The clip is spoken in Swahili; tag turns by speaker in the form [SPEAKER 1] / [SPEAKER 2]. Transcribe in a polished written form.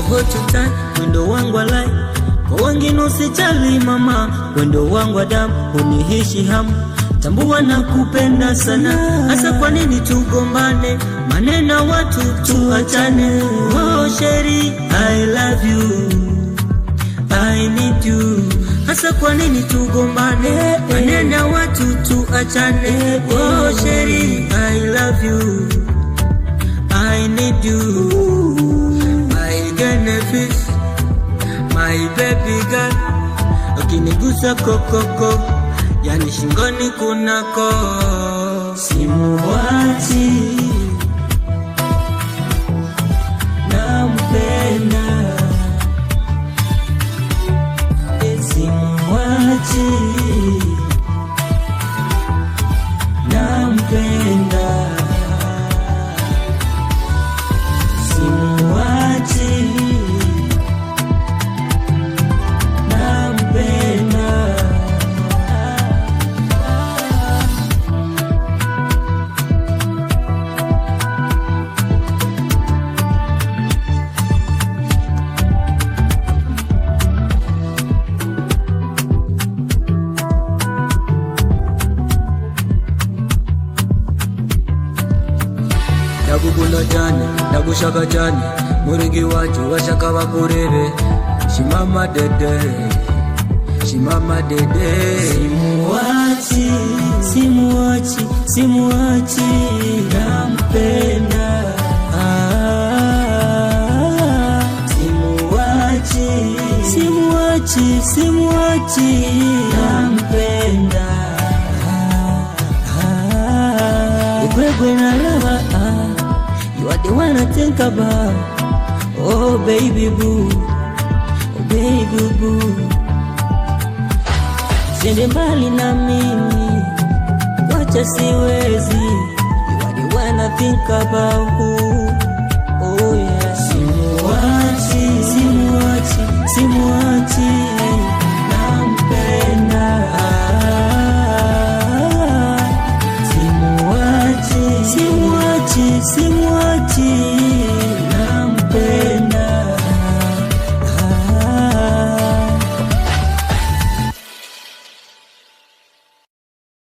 [SPEAKER 1] hold you tight, wendo wangu alai. Kwa wengine usijali mama, wendo wangu adamu, unihishi hamu. Tambua na kupenda sana, hasa kwa nini tugombane? Maneno watu tuachane. Oh sheri, I love you, I need you. Hasa kwa nini tugombane? Maneno watu tuachane. Oh sheri, I love you, I need you. My benefit, my baby girl. Ukinigusa kokoko, yani shingoni kunako. Simuwachi, nampenda. Simuwachi, nampenda. Simuwachi, nampenda. Ndagukunda cyane, ndagushaka cyane, murigi wacu washaka bakurebe. Shimama dede, shimama dede. Simuwachi, simuwachi, simuwachi, nampenda. Simuwachi, simuwachi, simuwachi, nampenda. Wewe na lava, you are the one I think about. Oh baby boo, oh baby boo. Sende mbali na mimi, wacha siwezi. You are the one I think about. Oh yeah. Simuwachi, simuwachi, simuwachi, nampenda. Simuwachi, simuwachi.